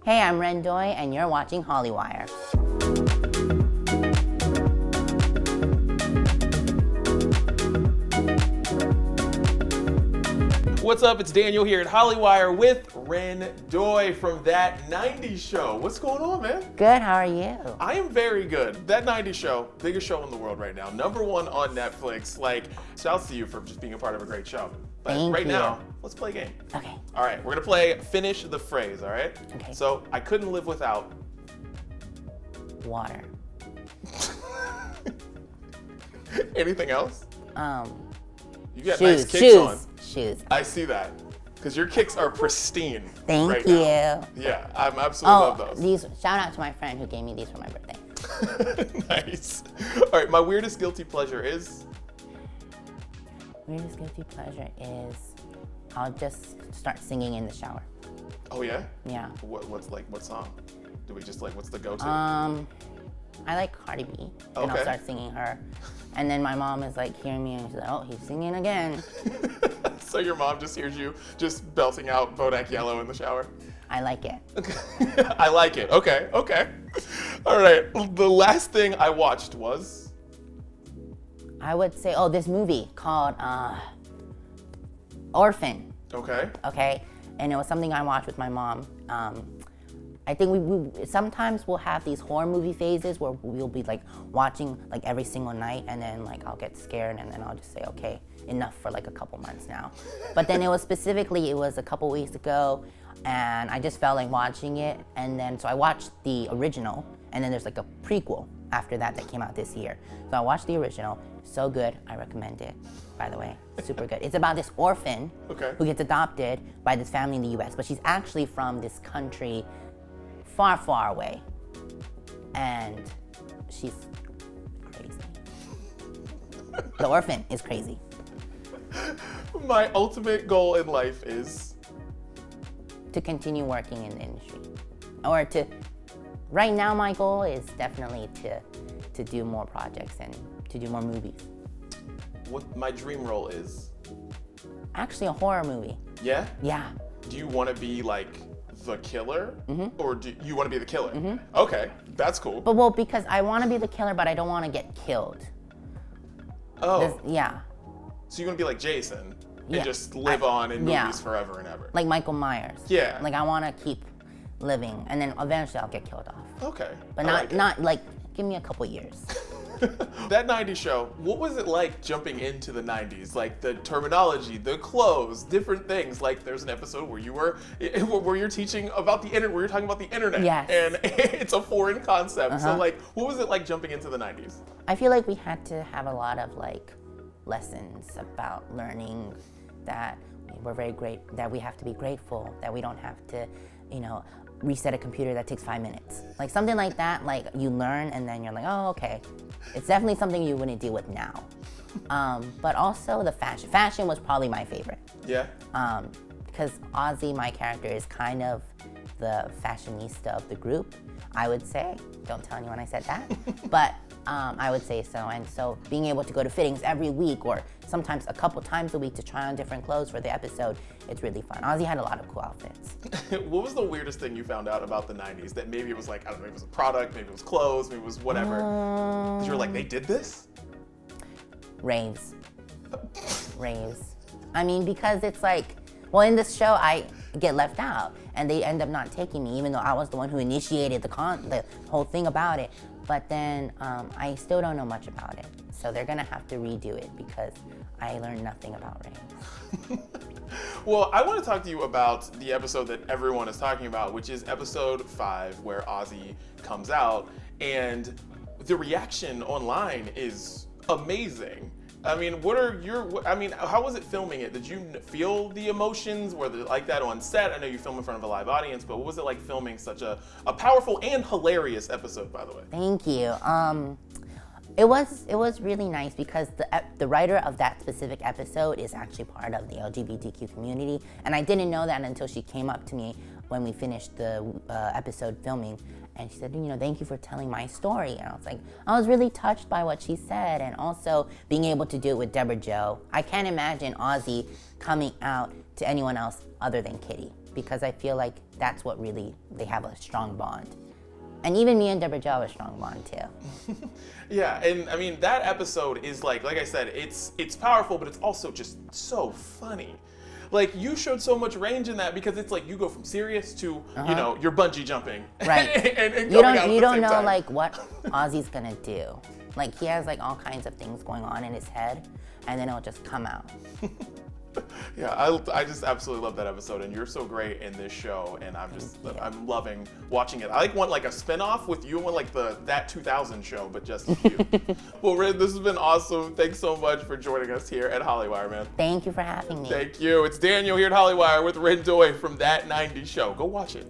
Hey, I'm Reyn Doi, and you're watching Hollywire. What's up? It's Daniel here at Hollywire with Reyn Doi from That 90's Show. What's going on, man? Good, how are you? I am very good. That 90's Show, biggest show in the world right now. #1 on Netflix. Shouts to you for just being a part of a great show. But Thank right you. now, let's play a game. Okay. All right, we're gonna play Finish the Phrase, all right? Okay. So, I couldn't live without. Water. Anything else? You got Shoes, nice kicks on. Shoes. I see that. Because your kicks are pristine. Thank right you. Now. Yeah, I'm absolutely love those. Shout out to my friend who gave me these for my birthday. Nice. All right, my weirdest guilty pleasure is? Weirdest guilty pleasure is I'll just start singing in the shower. Oh yeah? Yeah. What song? Do we just what's the go-to? I like Cardi B, and I'll start singing her. And then my mom is hearing me, and she's like, oh, he's singing again. So your mom just hears you just belting out Bodak Yellow in the shower? I like it. I like it. Okay. All right. The last thing I watched was? I would say, this movie called Orphan. Okay. Okay, and it was something I watched with my mom. I think we sometimes we'll have these horror movie phases where we'll be watching every single night, and then I'll get scared, and then I'll just say, okay, enough for a couple months now. But then it was a couple weeks ago, and I just felt like watching it, and then so I watched the original, and then there's a prequel after that came out this year. So I watched the original, so good, I recommend it, by the way, super good. It's about this orphan who gets adopted by this family in the US, but she's actually from this country far, far away, and she's crazy. The orphan is crazy. My ultimate goal in life is? To continue working in the industry. Right now my goal is definitely to do more projects and to do more movies. What my dream role is? Actually a horror movie. Yeah? Yeah. Do you want to be the killer? Mm-hmm. Or do you want to be the killer? Mm-hmm. Okay, that's cool. But because I want to be the killer, but I don't want to get killed. Oh. Yeah. So you want to be like Jason and just live on in movies forever and ever? Like Michael Myers. Yeah. I want to keep living, and then eventually I'll get killed off. Okay. But not give me a couple years. That 90's show, what was it like jumping into the 90s? The terminology, the clothes, different things. There's an episode where you're teaching about the internet, where you're talking about the internet. Yes. And it's a foreign concept. So what was it like jumping into the 90s? I feel like we had to have a lot of lessons about learning that we're very great, that we have to be grateful, that we don't have to, reset a computer that takes 5 minutes. Something like that, you learn and then you're like, oh, okay. It's definitely something you wouldn't deal with now. But also the fashion. Fashion was probably my favorite. Yeah. Because Ozzy, my character, is kind of the fashionista of the group, I would say. Don't tell anyone I said that. But I would say so. And so being able to go to fittings every week or sometimes a couple times a week to try on different clothes for the episode, it's really fun. Ozzy had a lot of cool outfits. What was the weirdest thing you found out about the 90s that maybe it was I don't know, maybe it was a product, maybe it was clothes, maybe it was whatever? Because you were they did this? Raves. I mean, because it's in this show I get left out and they end up not taking me, even though I was the one who initiated the whole thing about it. But then I still don't know much about it. So they're gonna have to redo it because I learned nothing about raves. Well, I want to talk to you about the episode that everyone is talking about, which is episode 5, where Ozzy comes out, and the reaction online is amazing. I mean, how was it filming it? Did you feel the emotions? Were they like that on set? I know you film in front of a live audience, but what was it like filming such a powerful and hilarious episode, by the way? Thank you. It was really nice because the writer of that specific episode is actually part of the LGBTQ community, and I didn't know that until she came up to me when we finished the episode filming, and she said, thank you for telling my story. And I was really touched by what she said, and also being able to do it with Deborah Jo. I can't imagine Ozzy coming out to anyone else other than Kitty. because I feel like that's what really, they have a strong bond. And even me and Deborah Jo have a strong bond too. Yeah, and I mean that episode is like I said, it's powerful, but it's also just so funny. Like you showed so much range in that because it's like you go from serious to you know you're bungee jumping, Right? and you coming out at the don't same know time. like what Ozzy's gonna do. Like he has like all kinds of things going on in his head, and then it'll just come out. Yeah, I just absolutely love that episode, and you're so great in this show, and I'm loving watching it. I want like a spinoff with you and like that 2000 show, but just you. Well, Reyn, this has been awesome. Thanks so much for joining us here at Hollywire, man. Thank you for having me. Thank you. It's Daniel here at Hollywire with Reyn Doi from That 90's show. Go watch it.